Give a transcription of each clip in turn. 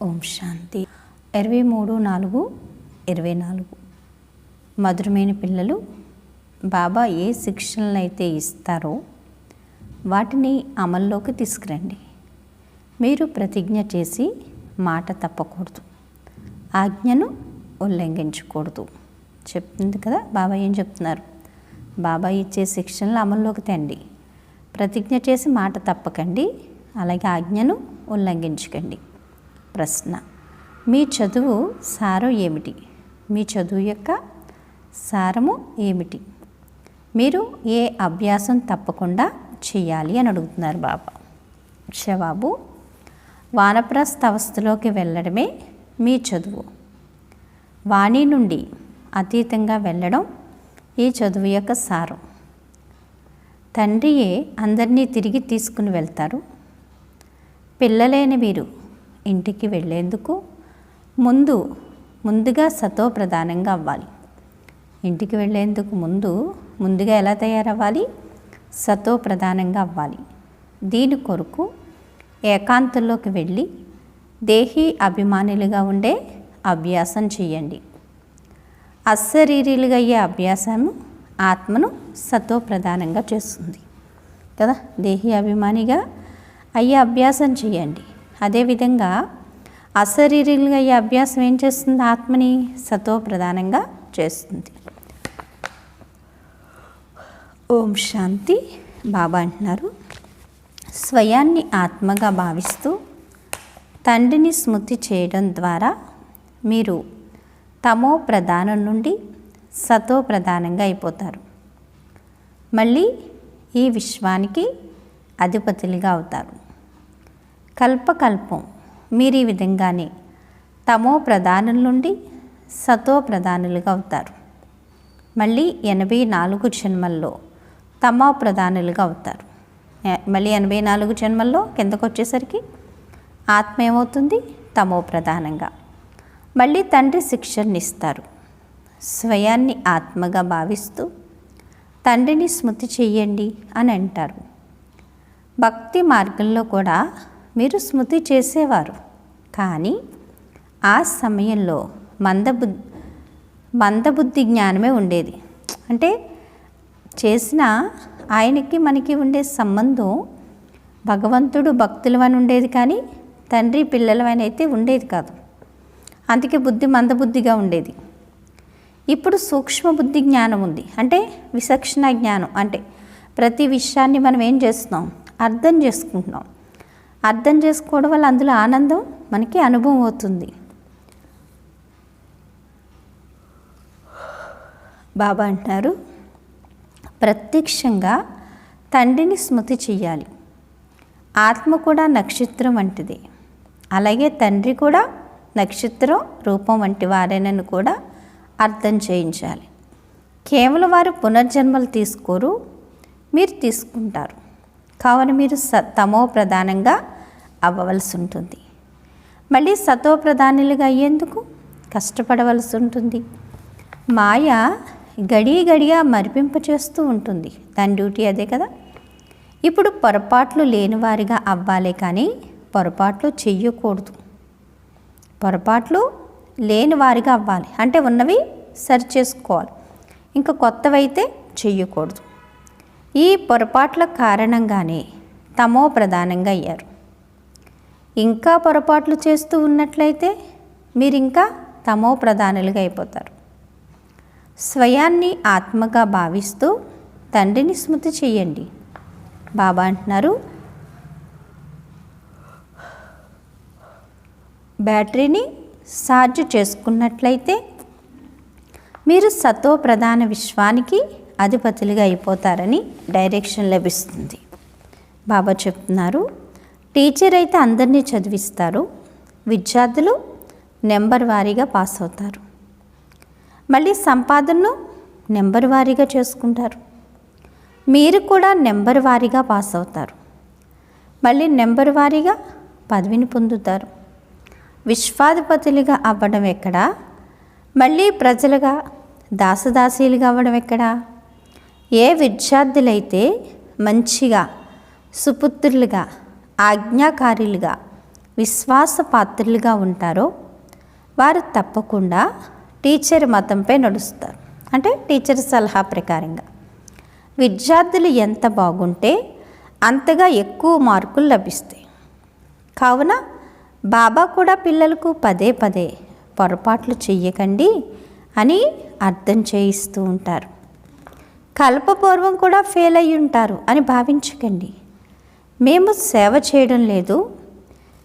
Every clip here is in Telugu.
ఓం శాంతి. 23/4/24. మధురమైన పిల్లలు, బాబా ఏ శిక్షణలు అయితే ఇస్తారో వాటిని అమల్లోకి తీసుకురండి. మీరు ప్రతిజ్ఞ చేసి మాట తప్పకూడదు, ఆజ్ఞను ఉల్లంఘించకూడదు చెప్తుంది కదా. బాబా ఏం చెప్తున్నారు? బాబా ఇచ్చే శిక్షణలు అమల్లోకి తెండి, ప్రతిజ్ఞ చేసి మాట తప్పకండి, అలాగే ఆజ్ఞను ఉల్లంఘించకండి. ప్రశ్న: మీ చదువు సారం ఏమిటి? మీ చదువు యొక్క సారము ఏమిటి? మీరు ఏ అభ్యాసం తప్పకుండా చేయాలి అని అడుగుతున్నారు బాబా. జవాబు: వానప్రస్థ అవస్థలోకి వెళ్ళడమే మీ చదువు. వాణి నుండి అతీతంగా వెళ్ళడం ఈ చదువు యొక్క సారం. తండ్రియే అందరినీ తిరిగి తీసుకుని వెళ్తారు. పిల్లలైన మీరు ఇంటికి వెళ్ళేందుకు ముందుగా సతో ప్రధానంగా అవ్వాలి. ఇంటికి వెళ్ళేందుకు ముందుగా ఎలా తయారవ్వాలి? సతో ప్రధానంగా అవ్వాలి. దీని కొరకు ఏకాంతంలోకి వెళ్ళి దేహీ అభిమానులుగా ఉండే అభ్యాసం చేయండి. అశరీరీలుగా అయ్యే అభ్యాసము ఆత్మను సతో ప్రధానంగా చేస్తుంది కదా. దేహీ అభిమానిగా అయ్యే అభ్యాసం చేయండి. అదేవిధంగా అశరీరీలుగా అయ్యే అభ్యాసం ఏం చేస్తుంది? ఆత్మని సతో ప్రధానంగా చేస్తుంది. ఓం శాంతి. బాబా అంటున్నారు, స్వయాన్ని ఆత్మగా భావిస్తూ తండ్రిని స్మృతి చేయడం ద్వారా మీరు తమో ప్రధానం నుండి సతో ప్రధానంగా అయిపోతారు. మళ్ళీ ఈ విశ్వానికి అధిపతులుగా అవుతారు. కల్పకల్పం మీరు ఈ విధంగానే తమో ప్రధానం నుండి సతో ప్రధానులుగా అవుతారు. మళ్ళీ 84 జన్మల్లో తమో ప్రధానులుగా అవుతారు. మళ్ళీ 84 జన్మల్లో కిందకు వచ్చేసరికి ఆత్మ ఏమవుతుంది? తమో ప్రధానంగా. మళ్ళీ తండ్రి శిక్షణ ఇస్తారు. స్వయాన్ని ఆత్మగా భావిస్తూ తండ్రిని స్మృతి చెయ్యండి అని అంటారు. భక్తి మార్గంలో కూడా మీరు స్మృతి చేసేవారు, కానీ ఆ సమయంలో మందబుద్ధి జ్ఞానమే ఉండేది. అంటే చేసిన ఆయనకి మనకి ఉండే సంబంధం భగవంతుడు భక్తులమని ఉండేది, కానీ తండ్రి పిల్లలమని అయితే ఉండేది కాదు. అందుకే మందబుద్ధిగా ఉండేది. ఇప్పుడు సూక్ష్మ బుద్ధి జ్ఞానం ఉంది. అంటే విచక్షణ జ్ఞానం. అంటే ప్రతి విషయాన్ని మనం ఏం చేస్తున్నాం? అర్థం చేసుకుంటున్నాం. అర్థం చేసుకోవడం వల్ల అందులో ఆనందం మనకి అనుభవం అవుతుంది. బాబా అంటున్నారు, ప్రత్యక్షంగా తండ్రిని స్మృతి చెయ్యాలి. ఆత్మ కూడా నక్షత్రం వంటిది, అలాగే తండ్రి కూడా నక్షత్రం రూపం వంటి వారేనని కూడా అర్థం చేయించాలి. కేవలం వారు పునర్జన్మలు తీసుకోరు, మీరు తీసుకుంటారు. కావున మీరు తమో ప్రధానంగా అవ్వవలసి ఉంటుంది. మళ్ళీ సతో ప్రధానులుగా అయ్యేందుకు కష్టపడవలసి ఉంటుంది. మాయ గడియా మరిపింప చేస్తూ ఉంటుంది. దాని డ్యూటీ అదే కదా. ఇప్పుడు పొరపాట్లు లేని వారిగా అవ్వాలి, కానీ పొరపాట్లు చెయ్యకూడదు. పొరపాట్లు లేని వారిగా అవ్వాలి అంటే ఉన్నవి సరి చేసుకోవాలి, ఇంకా కొత్తవైతే చెయ్యకూడదు. ఈ పొరపాట్ల కారణంగానే తమో ప్రధానంగా అయ్యారు. ఇంకా పొరపాట్లు చేస్తూ ఉన్నట్లయితే మీరు ఇంకా తమో ప్రధానులుగా అయిపోతారు. స్వయాన్ని ఆత్మగా భావిస్తూ తండ్రిని స్మృతి చెయ్యండి. బాబా అంటున్నారు, బ్యాటరీని ఛార్జ్ చేసుకున్నట్లయితే మీరు సతో ప్రధాన విశ్వానికి అధిపతులుగా అయిపోతారని డైరెక్షన్ లభిస్తుంది. బాబా చెప్తున్నారు, టీచర్ అయితే అందరినీ చదివిస్తారు, విద్యార్థులు నెంబర్ వారీగా పాస్ అవుతారు. మళ్ళీ సంపాదనను నెంబర్ వారీగా చేసుకుంటారు. మీరు కూడా నెంబర్ వారీగా పాస్ అవుతారు. మళ్ళీ నెంబర్ వారీగా పదవిని పొందుతారు. విశ్వాధిపతులుగా అవ్వడం ఎక్కడా? మళ్ళీ ప్రజలుగా దాసదాసీలుగా అవ్వడం ఎక్కడా? ఏ విద్యార్థులైతే మంచిగా సుపుత్రులుగా ఆజ్ఞాకారులుగా విశ్వాసపాత్రులుగా ఉంటారో వారు తప్పకుండా టీచర్ మతంపై నడుస్తారు. అంటే టీచర్ సలహా ప్రకారంగా విద్యార్థులు ఎంత బాగుంటే అంతగా ఎక్కువ మార్కులు లభిస్తాయి. కావున బాబా కూడా పిల్లలకు పదే పదే పొరపాట్లు చెయ్యకండి అని అర్థం చేయిస్తూ ఉంటారు. కల్పపూర్వం కూడా ఫెయిల్ అయ్యి ఉంటారు అని భావించకండి. మేము సేవ చేయడం లేదు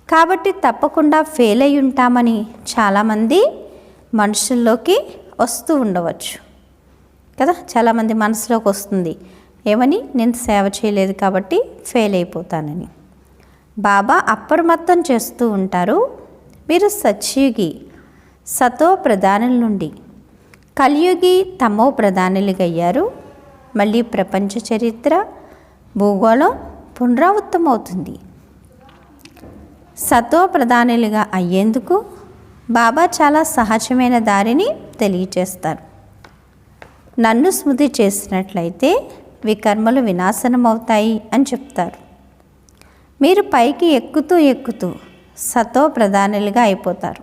కాబట్టి తప్పకుండా ఫెయిల్ అయ్యి ఉంటామని చాలామంది మనుషుల్లోకి వస్తూ ఉండవచ్చు కదా. చాలామంది మనసులోకి వస్తుంది ఏమని, నేను సేవ చేయలేదు కాబట్టి ఫెయిల్ అయిపోతానని. బాబా అప్రమత్తం చేస్తూ ఉంటారు. మీరు సత్యుగి సతో ప్రధానుల నుండి కలియుగి తమో ప్రధానులుగా అయ్యారు. మళ్ళీ ప్రపంచ చరిత్ర భూగోళం పునరావృతమవుతుంది. సతో ప్రధానులుగా అయ్యేందుకు బాబా చాలా సహజమైన దారిని తెలియచేస్తారు. నన్ను స్మృతి చేసినట్లయితే వికర్మలు వినాశనం అవుతాయి అని చెప్తారు. మీరు పైకి ఎక్కుతూ ఎక్కుతూ సతో ప్రధానులుగా అయిపోతారు.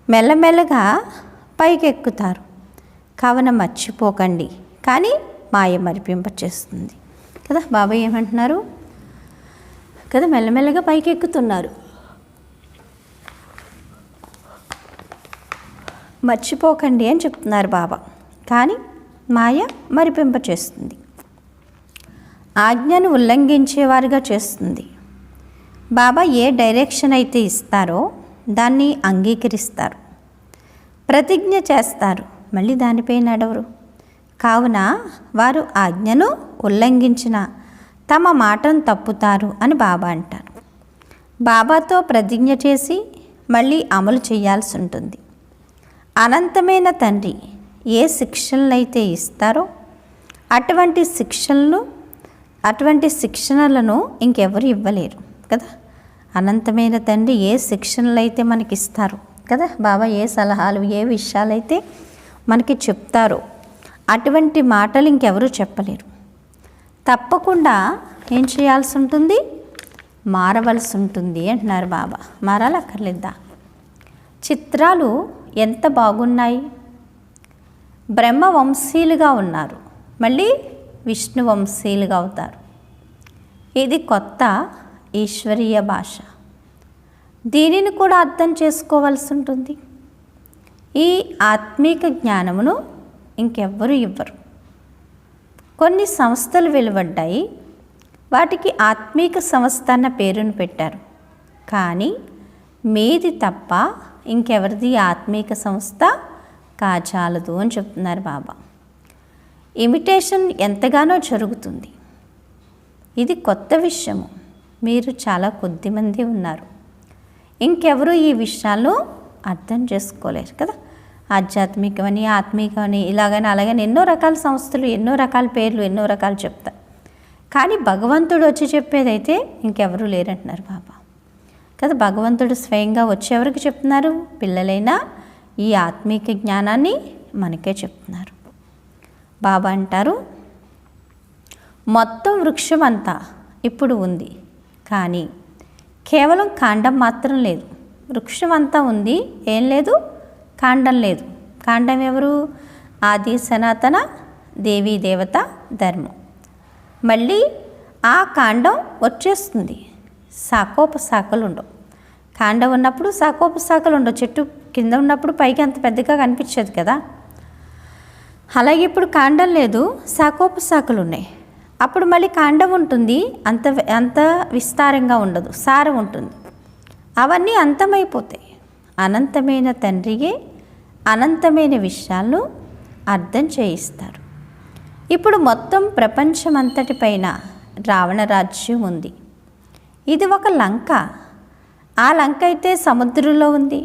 మెల్లమెల్లగా పైకి ఎక్కుతారు. కావున మర్చిపోకండి, కానీ మాయ మరిపింపచేస్తుంది కదా. బాబాయ్ ఏమంటున్నారు కదా, మెల్లమెల్లగా పైకి ఎక్కుతున్నారు, మర్చిపోకండి అని చెప్తున్నారు బాబా. కానీ మాయ మరిపింపచేస్తుంది, ఆజ్ఞను ఉల్లంఘించేవారుగా చేస్తుంది. బాబా ఏ డైరెక్షన్ అయితే ఇస్తారో దాన్ని అంగీకరిస్తారు, ప్రతిజ్ఞ చేస్తారు, మళ్ళీ దానిపై నడవరు. కావున వారు ఆజ్ఞను ఉల్లంఘించిన తమ మాటను తప్పుతారు అని బాబా అంటారు. బాబాతో ప్రతిజ్ఞ చేసి మళ్ళీ అమలు చేయాల్సి ఉంటుంది. అనంతమైన తండ్రి ఏ శిక్షణలైతే ఇస్తారో అటువంటి శిక్షణలను ఇంకెవరు ఇవ్వలేరు కదా. అనంతమైన తండ్రి ఏ శిక్షణలు అయితే మనకి ఇస్తారో కదా, బాబా ఏ సలహాలు ఏ విషయాలైతే మనకి చెప్తారో అటువంటి మాటలు ఇంకెవరూ చెప్పలేరు. తప్పకుండా ఏం చేయాల్సి ఉంటుంది, మారవలసి ఉంటుంది అంటున్నారు బాబా. మారాలక్కర్లేదా? చిత్రాలు ఎంత బాగున్నాయి. బ్రహ్మ వంశీయులుగా ఉన్నారు, మళ్ళీ విష్ణు వంశీయులుగా అవుతారు. ఇది కొత్త ఈశ్వరీయ భాష. దీనిని కూడా అర్థం చేసుకోవాల్సి ఉంటుంది. ఈ ఆత్మీక జ్ఞానమును ఇంకెవ్వరూ ఇవ్వరు. కొన్ని సంస్థలు వెలువడ్డాయి, వాటికి ఆత్మీక సంస్థ అన్న పేరును పెట్టారు. కానీ మీది తప్ప ఇంకెవరిది ఆత్మీక సంస్థ కాచాలదు అని చెప్తున్నారు బాబా. ఇమిటేషన్ ఎంతగానో జరుగుతుంది. ఇది కొత్త విషయము. మీరు చాలా కొద్దిమంది ఉన్నారు, ఇంకెవరు ఈ విషయాలు అర్థం చేసుకోలేరు కదా. ఆధ్యాత్మికమని ఆత్మీకమని ఇలాగని అలాగని ఎన్నో రకాల సంస్థలు, ఎన్నో రకాల పేర్లు, ఎన్నో రకాలు చెప్తారు. కానీ భగవంతుడు వచ్చి చెప్పేదైతే ఇంకెవరూ లేరంటున్నారు బాబా కదా. భగవంతుడు స్వయంగా వచ్చేవరకు చెప్తున్నారు, పిల్లలైనా ఈ ఆత్మీక జ్ఞానాన్ని మనకే చెప్తున్నారు. బాబా అంటారు, మొత్తం వృక్షం అంతా ఇప్పుడు ఉంది, కానీ కేవలం కాండం మాత్రం లేదు. వృక్షం అంతా ఉంది, ఏం లేదు, కాండం లేదు. కాండం ఎవరు? ఆది సనాతన దేవీ దేవత ధర్మం. మళ్ళీ ఆ కాండం వచ్చేస్తుంది, శాఖోపశాఖలు ఉండవు. కాండం ఉన్నప్పుడు శాఖోపశాఖలు ఉండవు. చెట్టు కింద ఉన్నప్పుడు పైకి అంత పెద్దగా కనిపించదు కదా. అలాగే ఇప్పుడు కాండం లేదు, శాఖోపశాఖలు ఉన్నాయి. అప్పుడు మళ్ళీ కాండం ఉంటుంది, అంత విస్తారంగా ఉండదు, సారం ఉంటుంది. అవన్నీ అంతమైపోతాయి. అనంతమైన తండ్రియే అనంతమైన విషయాలను అర్థం చేయిస్తారు. ఇప్పుడు మొత్తం ప్రపంచమంతటిపైన రావణ రాజ్యం ఉంది. ఇది ఒక లంక. ఆ లంక అయితే సముద్రంలో ఉంది.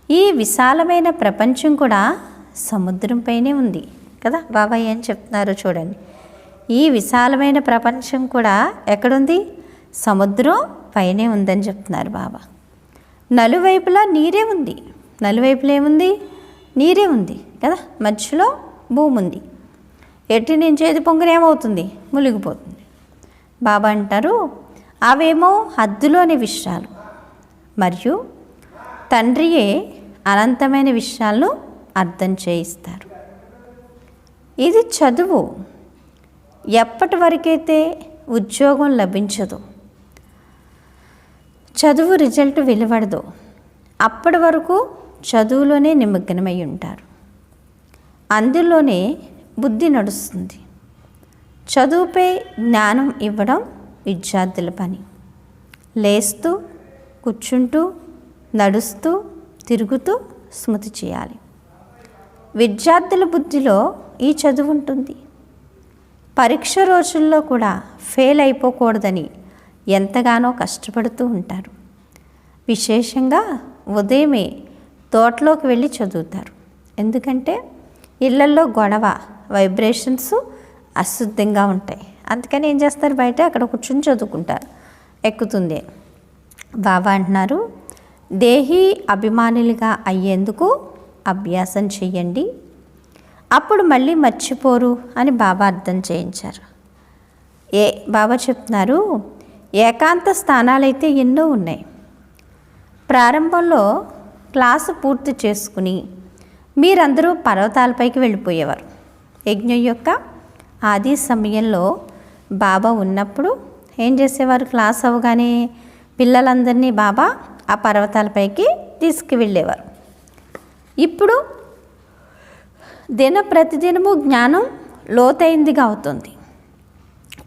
ఈ విశాలమైన ప్రపంచం కూడా సముద్రంపైనే ఉంది కదా. బాబా ఏం చెప్తున్నారు చూడండి. ఈ విశాలమైన ప్రపంచం కూడా ఎక్కడుంది? సముద్రం పైనే ఉందని చెప్తున్నారు బాబా. నలువైపులా నీరే ఉంది. నలువైపులా ఏముంది? నీరే ఉంది కదా. మధ్యలో భూమి ఉంది. ఎటు నుంచి ఏది పొంగనేమవుతుంది? మునిగిపోతుంది. బాబా అంటారు, అవేమో హద్దులోని విషయాలు, మరియు తండ్రియే అనంతమైన విషయాలను అర్థం చేయిస్తారు. ఇది చదువు. ఎప్పటి వరకైతే ఉద్యోగం లభించదో, చదువు రిజల్ట్ వెలువడదో, అప్పటి వరకు చదువులోనే నిమగ్నమై ఉంటారు. అందులోనే బుద్ధి నడుస్తుంది. చదువుపై జ్ఞానం ఇవ్వడం విద్యార్థుల పని. లేస్తూ, కూర్చుంటూ, నడుస్తూ, తిరుగుతూ స్మృతి చేయాలి. విద్యార్థుల బుద్ధిలో ఈ చదువు ఉంటుంది. పరీక్ష రోజుల్లో కూడా ఫెయిల్ అయిపోకూడదని ఎంతగానో కష్టపడుతూ ఉంటారు. విశేషంగా ఉదయమే తోటలోకి వెళ్ళి చదువుతారు. ఎందుకంటే ఇళ్లల్లో గొడవ, వైబ్రేషన్స్ అశుద్ధంగా ఉంటాయి. అందుకని ఏం చేస్తారు, బయట అక్కడ కూర్చుని చదువుకుంటారు. ఎక్కుతుంది. బాబా అంటున్నారు, దేహీ అభిమానులుగా అయ్యేందుకు అభ్యాసం చెయ్యండి, అప్పుడు మళ్ళీ మర్చిపోరు అని బాబా అర్థం చేయించారు. బాబా చెప్తున్నారు, ఏకాంత స్థానాలైతే ఎన్నో ఉన్నాయి. ప్రారంభంలో క్లాసు పూర్తి చేసుకుని మీరందరూ పర్వతాలపైకి వెళ్ళిపోయేవారు. యజ్ఞం యొక్క ఆది సమయంలో బాబా ఉన్నప్పుడు ఏం చేసేవారు, క్లాస్ అవగానే పిల్లలందరినీ బాబా ఆ పర్వతాలపైకి తీసుకువెళ్ళేవారు. ఇప్పుడు ప్రతిదినము జ్ఞానం లోతైందిగా అవుతుంది.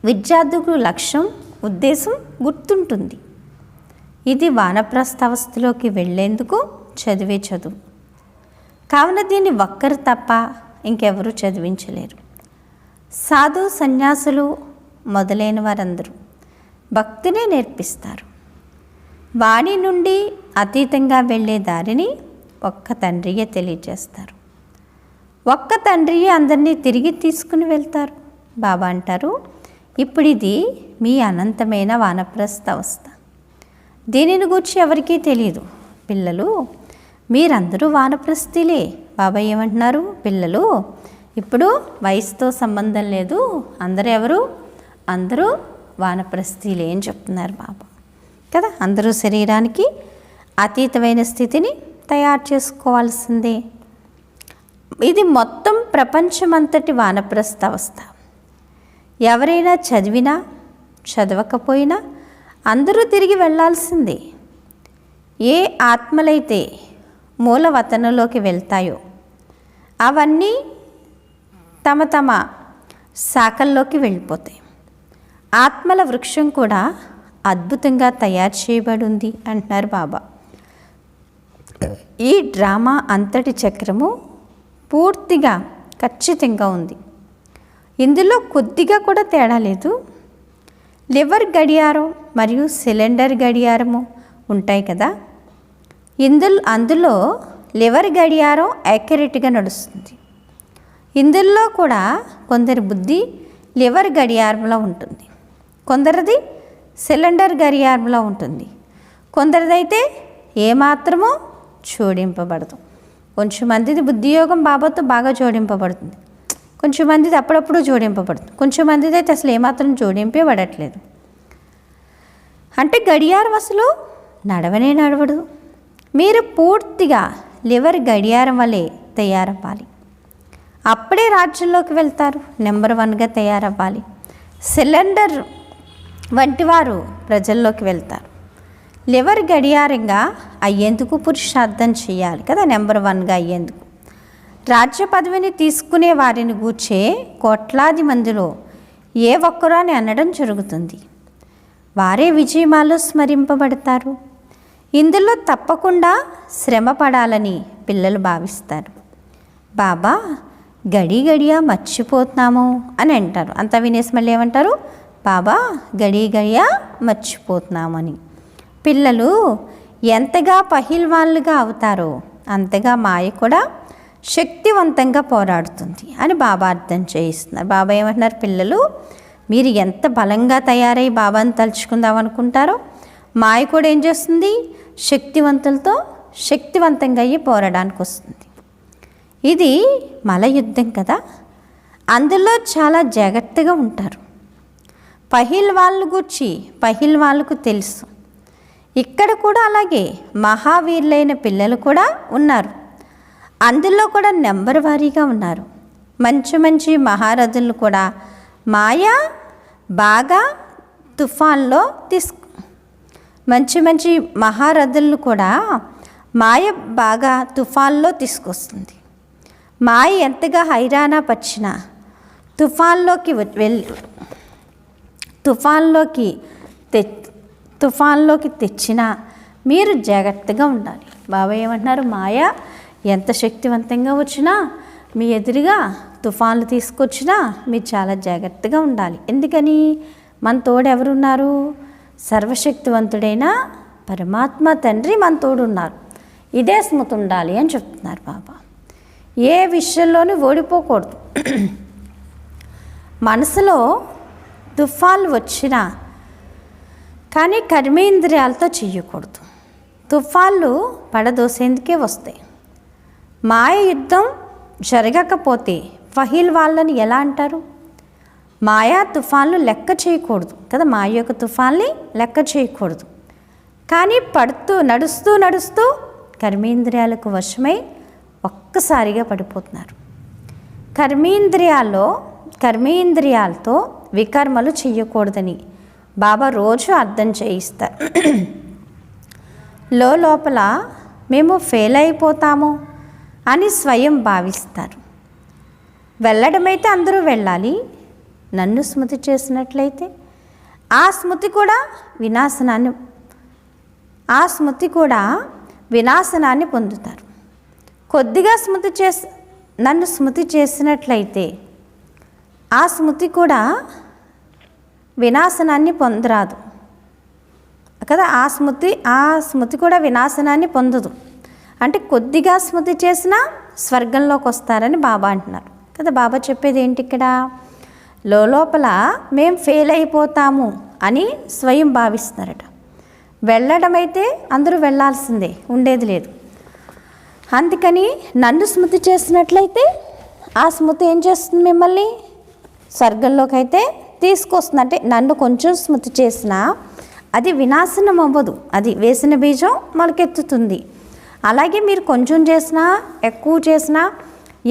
విద్యార్థులకు లక్ష్యం, ఉద్దేశం గుర్తుంటుంది. ఇది వానప్రస్థ అవస్థలోకి వెళ్ళేందుకు చదివే చదువు. కావున దీన్ని ఒక్కరు తప్ప ఇంకెవరూ చదివించలేరు. సాధు సన్యాసులు మొదలైన వారందరూ భక్తినే నేర్పిస్తారు. వాణి నుండి అతీతంగా వెళ్ళే దారిని ఒక్క తండ్రియే తెలియజేస్తారు. ఒక్క తండ్రియే అందరినీ తిరిగి తీసుకుని వెళ్తారు. బాబా అంటారు, ఇప్పుడు ఇది మీ అనంతమైన వానప్రస్థ అవస్థ. దీనిని గూర్చి ఎవరికీ తెలియదు. పిల్లలు, మీరందరూ వానప్రస్థులే. బాబా ఏమంటున్నారు, పిల్లలు ఇప్పుడు వయసుతో సంబంధం లేదు, అందరూ ఎవరు, అందరూ వానప్రస్థులే అని చెప్తున్నారు బాబా కదా. అందరూ శరీరానికి అతీతమైన స్థితిని తయారు చేసుకోవాల్సిందే. ఇది మొత్తం ప్రపంచమంతటి వానప్రస్థ అవస్థ. ఎవరైనా చదివినా చదవకపోయినా అందరూ తిరిగి వెళ్ళాల్సిందే. ఏ ఆత్మలైతే మూలవతనంలోకి వెళ్తాయో అవన్నీ తమ తమ శాఖల్లోకి వెళ్ళిపోతాయి. ఆత్మల వృక్షం కూడా అద్భుతంగా తయారు చేయబడి ఉంది అంటున్నారు బాబా. ఈ డ్రామా అంతటి చక్రము పూర్తిగా ఖచ్చితంగా ఉంది. ఇందులో కొద్దిగా కూడా తేడా లేదు. లివర్ గడియారం మరియు సిలిండర్ గడియారము ఉంటాయి కదా. అందులో లివర్ గడియారం యాక్యురేట్గా నడుస్తుంది. ఇందులో కూడా కొందరి బుద్ధి లివర్ గడియారంలో ఉంటుంది, కొందరిది సిలిండర్ గడియారంలో ఉంటుంది, కొందరిదైతే ఏమాత్రమో జోడింపబడదు. కొంచెం మందిది బుద్ధియోగం బాబాతో బాగా జోడింపబడుతుంది, కొంచెం మందిది అప్పుడప్పుడు జోడింపబడుతుంది, కొంచెం మందిది అయితే అసలు ఏమాత్రం జోడింపబడట్లేదు. అంటే గడియారం అసలు నడవనే నడవడు. మీరు పూర్తిగా లివర్ గడియారం వలె తయారవ్వాలి. అప్పుడే రాజ్యంలోకి వెళ్తారు. నెంబర్ 1గా తయారవ్వాలి. సిలిండర్ వంటి వారు ప్రజల్లోకి వెళ్తారు. లివర్ గడియారంగా అయ్యేందుకు పురుషార్థం చేయాలి కదా, నెంబర్ 1గా అయ్యేందుకు. రాజ్య పదవిని తీసుకునే వారిని గూర్చే కోట్లాది మందిలో ఏ ఒక్కరూ అని అనడం జరుగుతుంది. వారే విజయమాలో స్మరింపబడతారు. ఇందులో తప్పకుండా శ్రమ పడాలని పిల్లలు భావిస్తారు. బాబా గడియా మర్చిపోతున్నాము అని అంటారు. అంతా వినేసి మళ్ళీ ఏమంటారు, బాబా గడియా మర్చిపోతున్నాము అని. పిల్లలు ఎంతగా పహిల్వాన్లుగా అవుతారో అంతగా మాయ కూడా శక్తివంతంగా పోరాడుతుంది అని బాబా అర్థం చేయిస్తున్నారు. బాబా ఏమంటున్నారు, పిల్లలు మీరు ఎంత బలంగా తయారై బాబాని తలుచుకుందాం అనుకుంటారో మాయ కూడా ఏం చేస్తుంది, శక్తివంతులతో శక్తివంతంగా అయ్యి పోరాడానికి వస్తుంది. ఇది మలయుద్ధం కదా, అందులో చాలా జాగ్రత్తగా ఉంటారు. పహిల్వాన్లు గూర్చి పహిల్వాన్లకు తెలుసు. ఇక్కడ కూడా అలాగే మహావీరులైన పిల్లలు కూడా ఉన్నారు. అందులో కూడా నెంబర్ వారీగా ఉన్నారు. మంచి మంచి మహారథులు కూడా మాయ బాగా తుఫాన్లో మంచి మంచి మహారథులను కూడా మాయ బాగా తుఫాన్లో తీసుకొస్తుంది. మాయ ఎంతగా హైరానా పచ్చినా తుఫాన్లోకి తుఫాన్లోకి తెచ్చినా మీరు జాగ్రత్తగా ఉండాలి. బాబా ఏమంటున్నారు, మాయ ఎంత శక్తివంతంగా వచ్చినా మీ ఎదురుగా తుఫాన్లు తీసుకొచ్చినా మీరు చాలా జాగ్రత్తగా ఉండాలి. ఎందుకని? మన తోడు ఎవరున్నారు? సర్వశక్తివంతుడైన పరమాత్మ తండ్రి మన తోడు ఉన్నారు. ఇదే స్మృతి ఉండాలి అని చెప్తున్నారు బాబా. ఏ విషయంలోనూ ఓడిపోకూడదు. మనసులో తుఫాన్లు వచ్చినా కానీ కర్మేంద్రియాలతో చెయ్యకూడదు. తుఫాన్లు పడదోసేందుకే వస్తాయి. మాయ యుద్ధం జరగకపోతే ఫహీల్ వాళ్ళని ఎలా అంటారు? మాయా తుఫాన్లు లెక్క చేయకూడదు కదా, మాయ యొక్క తుఫాన్ని లెక్క చేయకూడదు. కానీ నడుస్తూ నడుస్తూ కర్మేంద్రియాలకు వశమై ఒక్కసారిగా పడిపోతున్నారు. కర్మేంద్రియాలతో వికర్మలు చెయ్యకూడదని బాబా రోజు అర్థం చేయిస్తారు. లోపల మేము ఫెయిల్ అయిపోతాము అని స్వయం భావిస్తారు. వెళ్ళడమైతే అందరూ వెళ్ళాలి. నన్ను స్మృతి చేసినట్లయితే ఆ స్మృతి కూడా వినాశనాన్ని పొందుతారు. కొద్దిగా నన్ను స్మృతి చేసినట్లయితే ఆ స్మృతి కూడా వినాశనాన్ని పొందరాదు కదా. ఆ స్మృతి కూడా వినాశనాన్ని పొందదు. అంటే కొద్దిగా స్మృతి చేసినా స్వర్గంలోకి వస్తారని బాబా అంటున్నారు కదా. బాబా చెప్పేది ఏంటి ఇక్కడ? లోపల మేము ఫెయిల్ అయిపోతాము అని స్వయం భావిస్తున్నారట. వెళ్ళడం అయితే అందరూ వెళ్ళాల్సిందే, ఉండేది లేదు. అందుకని నన్ను స్మృతి చేసినట్లయితే ఆ స్మృతి ఏం చేస్తుంది? మిమ్మల్ని స్వర్గంలోకి అయితే తీసుకొస్తుంది. అంటే నన్ను కొంచెం స్మృతి చేసినా అది వినాశనం అవ్వదు, అది వేసిన బీజం మొలకెత్తుతుంది. అలాగే మీరు కొంచెం చేసినా ఎక్కువ చేసినా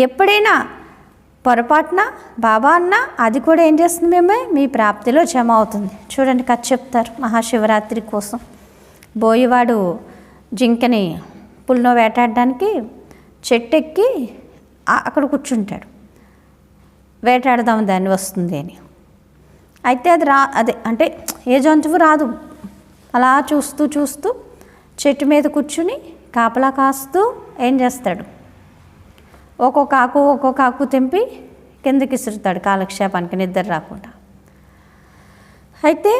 ఎప్పుడైనా పొరపాటున బాబా అన్నా అది కూడా ఏం చేస్తుంది? మేమే మీ ప్రాప్తిలో జమ అవుతుంది. చూడండి, కథ చెప్తారు మహాశివరాత్రి కోసం. బోయివాడు జింకని పుల్లో వేటాడడానికి చెట్టు ఎక్కి అక్కడ కూర్చుంటాడు. వేటాడదాం దాన్ని వస్తుంది అని. అయితే అది అంటే ఏ జంతువు రాదు. అలా చూస్తూ చెట్టు మీద కూర్చుని కాపలా కాస్తూ ఏం చేస్తాడు? ఒక్కొక్క ఆకు తెంపి కిందకి ఇసురుతాడు కాలక్షేపానికి, నిద్ర రాకుండా. అయితే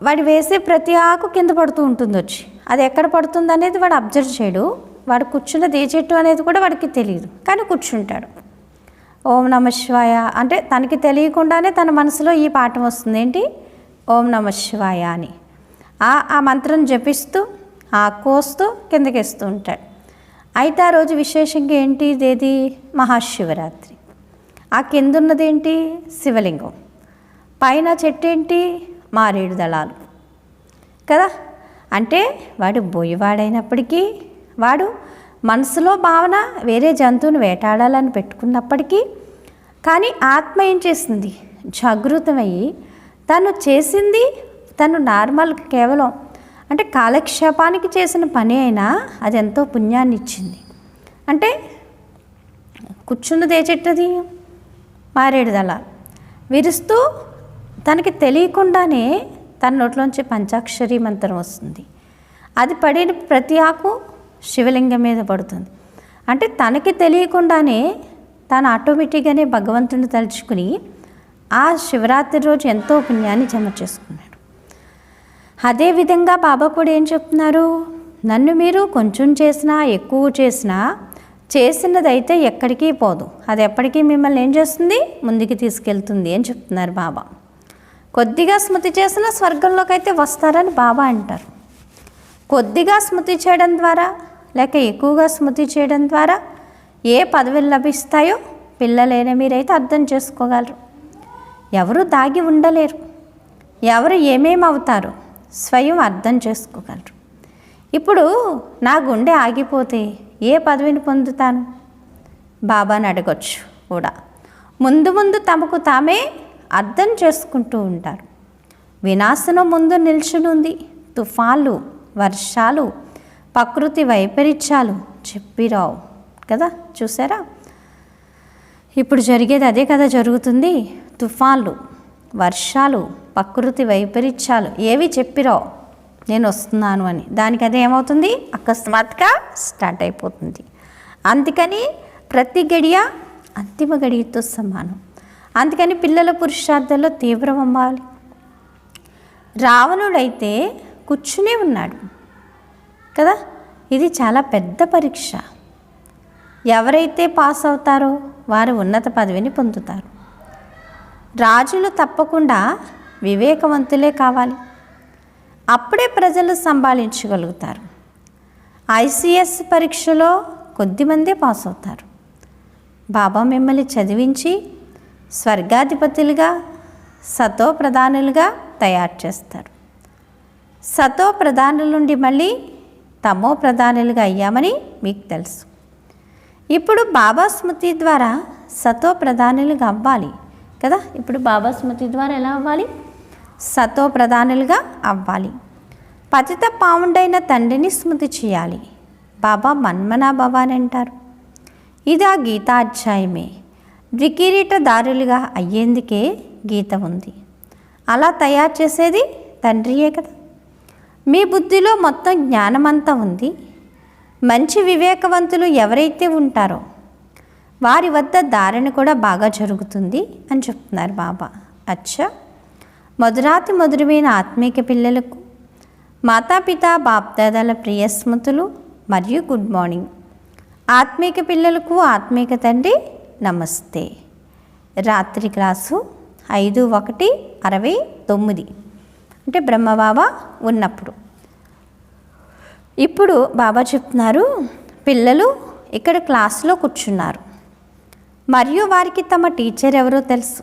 వాడు వేసే ప్రతి ఆకు కింద పడుతూ ఉంటుంది వచ్చి. అది ఎక్కడ పడుతుంది అనేది వాడు అబ్జర్వ్ చేయడు. వాడు కూర్చున్నది ఏ చెట్టు అనేది కూడా వాడికి తెలియదు, కానీ కూర్చుంటాడు. ఓం నమ శివాయ అంటే తనకి తెలియకుండానే తన మనసులో ఈ పాఠం వస్తుంది. ఏంటి? ఓం నమ శివాయ అని ఆ మంత్రం జపిస్తూ కోస్తూ కిందకేస్తూ ఉంటాడు. అయితే ఆ రోజు విశేషంగా ఏంటి? ఇదేది మహాశివరాత్రి. ఆ కింద ఉన్నది ఏంటి? శివలింగం. పైన చెట్టు ఏంటి? మారేడు దళాలు కదా. అంటే వాడు బోయివాడైనప్పటికీ వాడు మనసులో భావన వేరే జంతువుని వేటాడాలని పెట్టుకున్నప్పటికీ కానీ ఆత్మ ఏం చేసింది? జాగృతమయ్యి తను చేసింది నార్మల్ కేవలం అంటే కాలక్షేపానికి చేసిన పని అయినా అది ఎంతో పుణ్యాన్ని ఇచ్చింది. అంటే కూర్చున్నది ఏ చెట్టుది? మారేడు దళాలు. విరుస్తూ తనకి తెలియకుండానే తన నోట్లోంచి పంచాక్షరి మంత్రం వస్తుంది. అది పడిన ప్రతి ఆకు శివలింగం మీద పడుతుంది. అంటే తనకి తెలియకుండానే తాను ఆటోమేటిక్గానే భగవంతుని తలుచుకుని ఆ శివరాత్రి రోజు ఎంతో పుణ్యాన్ని జమ చేసుకున్నాడు. అదేవిధంగా బాబా కూడా ఏం చెప్తున్నారు? నన్ను మీరు కొంచెం చేసినా ఎక్కువ చేసినదైతే ఎక్కడికి పోదు, అది ఎప్పటికీ మిమ్మల్ని ఏం చేస్తుంది? ముందుకు తీసుకెళ్తుంది అని చెప్తున్నారు బాబా. కొద్దిగా స్మృతి చేసినా స్వర్గంలోకి అయితే వస్తారని బాబా అంటారు. కొద్దిగా స్మృతి చేయడం ద్వారా లేక ఎక్కువగా స్మృతి చేయడం ద్వారా ఏ పదవులు లభిస్తాయో పిల్లలైన మీరైతే అర్థం చేసుకోగలరు. ఎవరు దాగి ఉండలేరు. ఎవరు ఏమేమి అవుతారు స్వయం అర్థం చేసుకోగలరు. ఇప్పుడు నా గుండె ఆగిపోతే ఏ పదవిని పొందుతాను? బాబాని అడగొచ్చు కూడా. ముందు ముందు తమకు తామే అర్థం చేసుకుంటూ ఉంటారు. వినాశనం ముందు నిల్చునుంది. తుఫాన్లు, వర్షాలు, ప్రకృతి వైపరీత్యాలు చెప్పిరావు కదా. చూసారా, ఇప్పుడు జరిగేది అదే కదా జరుగుతుంది. తుఫాన్లు, వర్షాలు, ప్రకృతి వైపరీత్యాలు ఏవి చెప్పిరావు నేను వస్తున్నాను అని. దానికి అదే ఏమవుతుంది, అకస్మాత్తుగా స్టార్ట్ అయిపోతుంది. అందుకని ప్రతి గడియ అంతిమ గడియతో సమానం. అందుకని పిల్లల పురుషార్థంలో తీవ్రం అవ్వాలి. రావణుడైతే కూర్చునే ఉన్నాడు కదా. ఇది చాలా పెద్ద పరీక్ష. ఎవరైతే పాస్ అవుతారో వారు ఉన్నత పదవిని పొందుతారు. రాజులు తప్పకుండా వివేకవంతులే కావాలి. అప్పుడే ప్రజలు సంభాళించగలుగుతారు. ఐసిఎస్ పరీక్షలో కొద్దిమందే పాస్ అవుతారు. బాబా మిమ్మల్ని చదివించి స్వర్గాధిపతులుగా, సతో ప్రధానులుగా తయారు చేస్తారు. సతో ప్రధానుల నుండి మళ్ళీ తమో ప్రధానులుగా అయ్యామని మీకు తెలుసు. ఇప్పుడు బాబా స్మృతి ద్వారా సతో ప్రధానులుగా అవ్వాలి కదా. ఇప్పుడు బాబా స్మృతి ద్వారా ఎలా అవ్వాలి? సతో ప్రధానులుగా అవ్వాలి. పతిత పావుండైన తండ్రిని స్మృతి చేయాలి. బాబా మన్మనా బాబా అని అంటారు. ఇది ఆ గీతాధ్యాయమే. ద్వికిరీటదారులుగా అయ్యేందుకే గీత ఉంది. అలా తయారు చేసేది తండ్రియే కదా. మీ బుద్ధిలో మొత్తం జ్ఞానమంతా ఉంది. మంచి వివేకవంతులు ఎవరైతే ఉంటారో వారి వద్ద ధారణ కూడా బాగా జరుగుతుంది అని చెప్తున్నారు బాబా. అచ్చా, మధురాతి మధురమైన ఆత్మీక పిల్లలకు మాతాపితా బాప్దాదాల ప్రియ స్మృతులు మరియు గుడ్ మార్నింగ్. ఆత్మీక పిల్లలకు ఆత్మీక తండ్రి నమస్తే. రాత్రి క్లాసు 5/1/69 అంటే బ్రహ్మబాబా ఉన్నప్పుడు. ఇప్పుడు బాబా చెప్తున్నారు, పిల్లలు ఇక్కడ క్లాసులో కూర్చున్నారు మరియు వారికి తమ టీచర్ ఎవరో తెలుసు.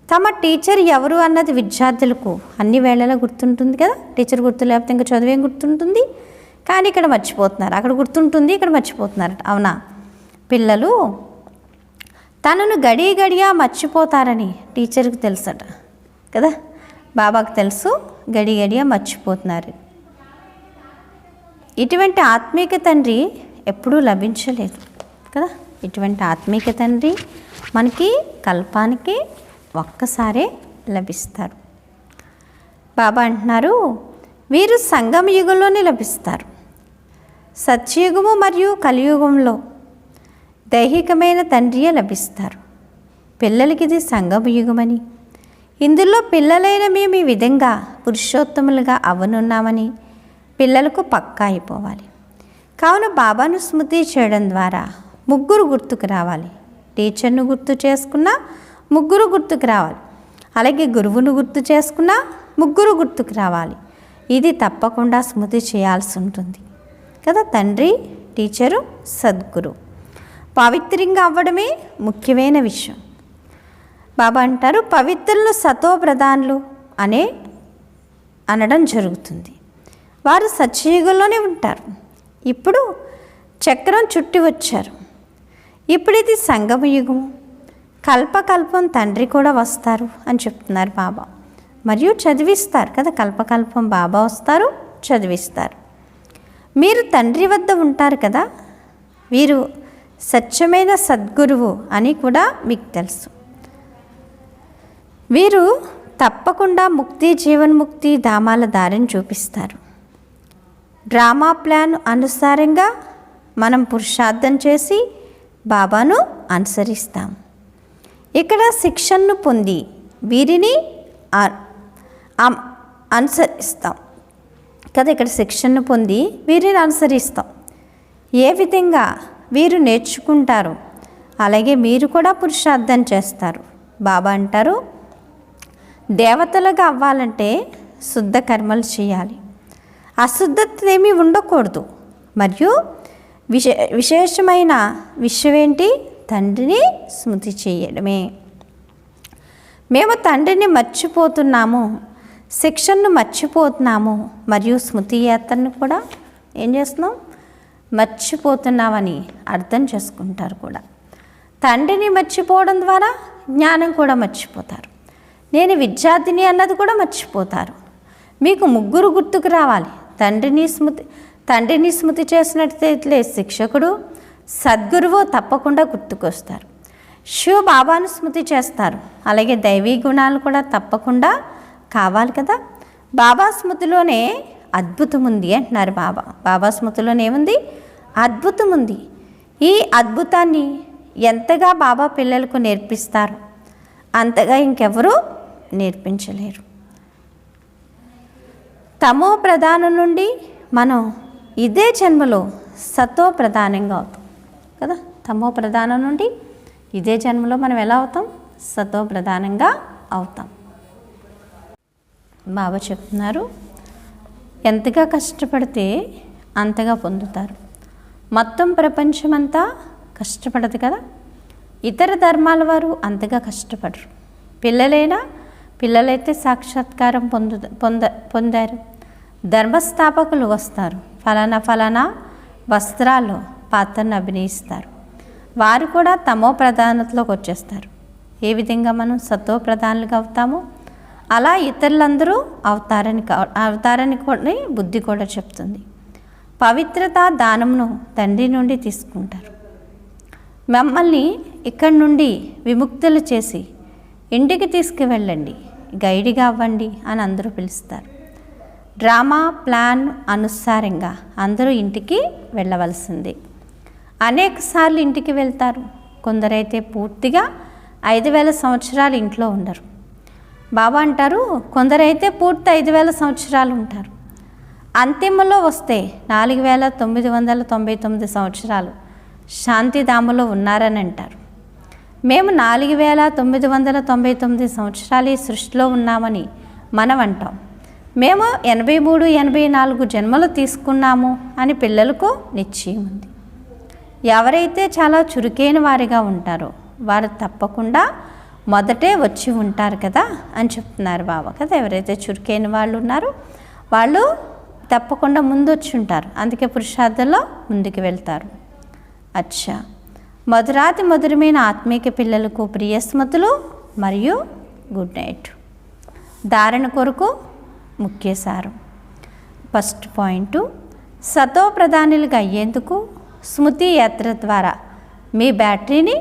తమ టీచర్ ఎవరు అన్నది విద్యార్థులకు అన్ని వేళలా గుర్తుంటుంది కదా. టీచర్ గుర్తు లేకపోతే ఇంకా చదివేం గుర్తుంటుంది? కానీ ఇక్కడ మర్చిపోతున్నారు. అక్కడ గుర్తుంటుంది, ఇక్కడ మర్చిపోతున్నారు. అవునా? పిల్లలు తనను గడియా మర్చిపోతారని టీచర్కి తెలుసట కదా. బాబాకు తెలుసు గడియా మర్చిపోతున్నారు. ఇటువంటి ఆత్మీక తండ్రి ఎప్పుడూ లభించలేదు కదా. ఇటువంటి ఆత్మీక తండ్రి మనకి కల్పానికి ఒక్కసారే లభిస్తారు. బాబా అంటున్నారు, వీరు సంగమ యుగంలోనే లభిస్తారు. సత్యయుగము మరియు కలియుగంలో దైహికమైన తండ్రియే లభిస్తారు. పిల్లలకి ఇది సంగమ యుగమని, ఇందులో పిల్లలైన మేము ఈ విధంగా పురుషోత్తములుగా అవ్వనున్నామని పిల్లలకు పక్కా అయిపోవాలి. కావున బాబాను స్మృతి చేయడం ద్వారా ముగ్గురు గుర్తుకు రావాలి. టీచర్ను గుర్తు చేసుకున్నా ముగ్గురు గుర్తుకు రావాలి. అలాగే గురువును గుర్తు చేసుకున్నా ముగ్గురు గుర్తుకు రావాలి. ఇది తప్పకుండా స్మృతి చేయాల్సి ఉంటుంది కదా. తండ్రి, టీచరు, సద్గురు పవిత్రంగా అవ్వడమే ముఖ్యమైన విషయం. బాబా అంటారు, పవిత్రులు సతో ప్రధానులు అనడం జరుగుతుంది. వారు సత్యయుగంలోనే ఉంటారు. ఇప్పుడు చక్రం చుట్టి వచ్చారు. ఇప్పుడు ఇది సంగమ యుగం. కల్పకల్పం తండ్రి కూడా వస్తారు అని చెప్తున్నారు బాబా. మరియు చదివిస్తారు కదా. కల్పకల్పం బాబా వస్తారు, చదివిస్తారు. మీరు తండ్రి వద్ద ఉంటారు కదా. వీరు సత్యమైన సద్గురువు అని కూడా మీకు తెలుసు. వీరు తప్పకుండా ముక్తి, జీవన్ముక్తి ధామాల దారిని చూపిస్తారు. డ్రామా ప్లాన్ అనుసారంగా మనం పురుషార్థం చేసి బాబాను అనుసరిస్తాం. ఇక్కడ శిక్షణను పొంది వీరిని అనుసరిస్తాం కదా. ఇక్కడ శిక్షణను పొంది వీరిని అనుసరిస్తాం. ఏ విధంగా వీరు నేర్చుకుంటారు అలాగే మీరు కూడా పురుషార్థం చేస్తారు. బాబా అంటారు, దేవతలుగా అవ్వాలంటే శుద్ధ కర్మలు చేయాలి. అశుద్ధత ఏమీ ఉండకూడదు. మరియు విశేషమైన విషయం ఏంటి? తండ్రిని స్మృతి చేయడమే. మేము తండ్రిని మర్చిపోతున్నాము. శిక్షణను మర్చిపోతున్నాము మరియు స్మృతి యాత్రను కూడా ఏం చేస్తున్నాం, మర్చిపోతున్నామని అర్థం చేసుకుంటారు కూడా. తండ్రిని మర్చిపోవడం ద్వారా జ్ఞానం కూడా మర్చిపోతారు. నేను విద్యార్థిని అన్నది కూడా మర్చిపోతారు. మీకు ముగ్గురు గుర్తుకు రావాలి. తండ్రిని స్మృతి చేసినట్లయితే శిక్షకుడు, సద్గురువు తప్పకుండా గుర్తుకొస్తారు. శివ బాబాను స్మృతి చేస్తారు. అలాగే దైవీ గుణాలు కూడా తప్పకుండా కావాలి కదా. బాబా స్మృతిలోనే అద్భుతం ఉంది అంటున్నారు బాబా. బాబా స్మృతిలోనే ఏముంది? అద్భుతం ఉంది. ఈ అద్భుతాన్ని ఎంతగా బాబా పిల్లలకు నేర్పిస్తారు అంతగా ఇంకెవరూ నేర్పించలేరు. తమో ప్రధానం నుండి మనం ఇదే జన్మలో సతో ప్రధానంగా అవుతాం కదా. తమో ప్రధానం నుండి ఇదే జన్మలో మనం ఎలా అవుతాం? సతో ప్రధానంగా అవుతాం. బాబా చెప్తున్నారు, ఎంతగా కష్టపడితే అంతగా పొందుతారు. మొత్తం ప్రపంచమంతా కష్టపడదు కదా. ఇతర ధర్మాల వారు అంతగా కష్టపడరు. పిల్లలైతే సాక్షాత్కారం పొందారు. ధర్మస్థాపకులు వస్తారు, ఫలానా వస్త్రాల్లో పాత్రను అభినయిస్తారు. వారు కూడా తమో ప్రధానతలోకి వచ్చేస్తారు. ఏ విధంగా మనం సతో ప్రధానులుగా అవుతామో అలా ఇతరులందరూ అవుతారని కూడా బుద్ధి కూడా చెప్తుంది. పవిత్రత దానమును తండ్రి నుండి తీసుకుంటారు. మమ్మల్ని ఇక్కడి నుండి విముక్తులు చేసి ఇంటికి తీసుకువెళ్ళండి, గైడ్గా అవ్వండి అని అందరూ పిలుస్తారు. డ్రామా ప్లాన్ అనుసారంగా అందరూ ఇంటికి వెళ్ళవలసిందే. అనేక సార్లు ఇంటికి వెళ్తారు. కొందరైతే పూర్తిగా 5000 సంవత్సరాలు ఇంట్లో ఉండరు. బాబా అంటారు, కొందరైతే పూర్తి 5000 సంవత్సరాలు ఉంటారు. అంతిమంలో వస్తే 4999 సంవత్సరాలు శాంతిధామలో ఉన్నారని అంటారు. మేము 4999 సంవత్సరాలు ఈ సృష్టిలో ఉన్నామని మనం అంటాం. మేము 83, 84 జన్మలు తీసుకున్నాము అని పిల్లలకు నిశ్చయం ఉంది. ఎవరైతే చాలా చురుకైన వారిగా ఉంటారో వారు తప్పకుండా మొదటే వచ్చి ఉంటారు కదా అని చెప్తున్నారు బాబా కదా. ఎవరైతే చురుకైన వాళ్ళు ఉన్నారో వాళ్ళు తప్పకుండా ముందు వచ్చి ఉంటారు. అందుకే పురుషార్థంలో ముందుకు వెళ్తారు. అచ్చా, మధురాతి మధురమైన ఆత్మీయ పిల్లలకు ప్రియ స్మృతులు మరియు గుడ్ నైట్. ధారణ కొరకు ముఖ్య సారం. ఫస్ట్ పాయింట్, సతో ప్రధానులుగా అయ్యేందుకు స్మృతి యాత్ర ద్వారా మీ బ్యాటరీని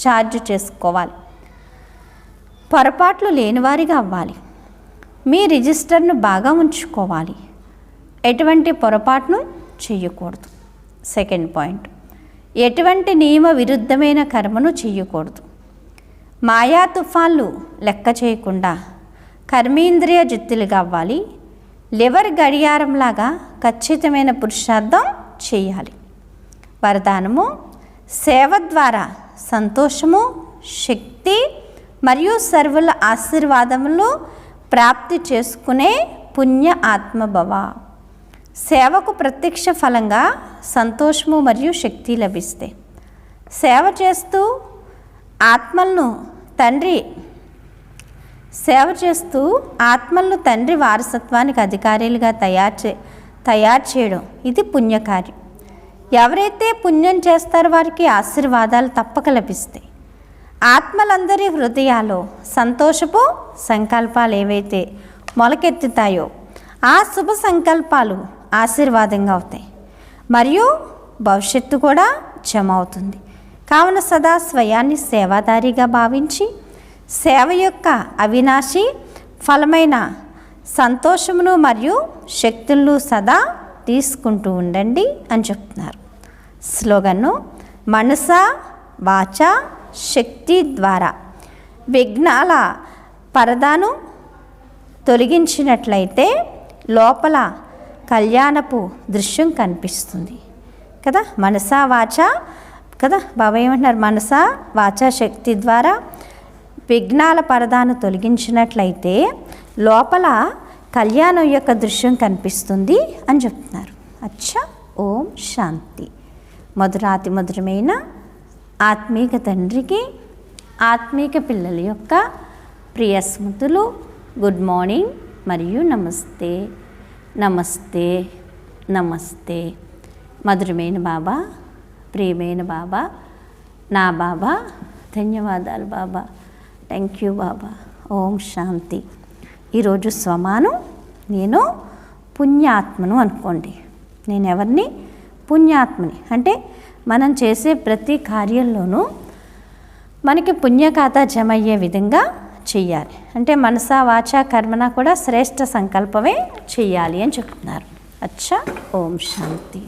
ఛార్జ్ చేసుకోవాలి. పొరపాట్లు లేనివారిగా అవ్వాలి. మీ రిజిస్టర్ను బాగా ఉంచుకోవాలి. ఎటువంటి పొరపాటును చేయకూడదు. సెకండ్ పాయింట్, ఎటువంటి నియమ విరుద్ధమైన కర్మను చేయకూడదు. మాయా తుఫాన్లు లెక్క చేయకుండా కర్మేంద్రియ జిత్తులుగా అవ్వాలి. లివర్ గడియారంలాగా ఖచ్చితమైన పురుషార్థం చేయాలి. వరదానము, సేవ ద్వారా సంతోషము, శక్తి మరియు సర్వుల ఆశీర్వాదములు ప్రాప్తి చేసుకునే పుణ్య ఆత్మభవ. సేవకు ప్రత్యక్ష ఫలంగా సంతోషము మరియు శక్తి లభిస్తాయి. సేవ చేస్తూ ఆత్మలను తండ్రి వారసత్వానికి అధికారులుగా తయారు చేయడం ఇది పుణ్యకార్యం. ఎవరైతే పుణ్యం చేస్తారో వారికి ఆశీర్వాదాలు తప్పక లభిస్తాయి. ఆత్మలందరి హృదయాల్లో సంతోషపు సంకల్పాలు ఏవైతే మొలకెత్తుతాయో ఆ శుభ సంకల్పాలు ఆశీర్వాదంగా అవుతాయి మరియు భవిష్యత్తు కూడా జమ అవుతుంది. కావున సదా స్వయాన్ని సేవాదారిగా భావించి సేవ యొక్క అవినాశి ఫలమైన సంతోషమును మరియు శక్తులను సదా తీసుకుంటూ ఉండండి అని చెప్తున్నారు. స్లోగన్ను, మనస వాచ శక్తి ద్వారా విఘ్నాల పరదాను తొలగించినట్లయితే లోపల కళ్యాణపు దృశ్యం కనిపిస్తుంది కదా. మనసా వాచ కదా, బాబా ఏమంటున్నారు? మనసా వాచ శక్తి ద్వారా విఘ్నాల పరదాను తొలగించినట్లయితే లోపల కళ్యాణం యొక్క దృశ్యం కనిపిస్తుంది అని చెప్తున్నారు. అచ్చా, ఓం శాంతి. మధురాతి మధురమైన ఆత్మీక తండ్రికి ఆత్మీక పిల్లల యొక్క ప్రియ స్మృతులు. Good morning. మరియు నమస్తే నమస్తే నమస్తే. మధురమైన బాబా, ప్రియమైన బాబా, నా బాబా, ధన్యవాదాలు బాబా, థ్యాంక్ యూ బాబా. ఓం శాంతి. ఈరోజు స్వమానం నేను పుణ్యాత్మను అనుకోండి. నేను ఎవరిని? పుణ్యాత్మని. అంటే మనం చేసే ప్రతి కార్యంలోనూ మనకి పుణ్య ఖాతా జమ అయ్యే విధంగా చెయ్యాలి. అంటే మనసా వాచా కర్మన కూడా శ్రేష్ఠ సంకల్పమే చెయ్యాలి అని చెప్తున్నారు. అచ్చా. ఓం శాంతి.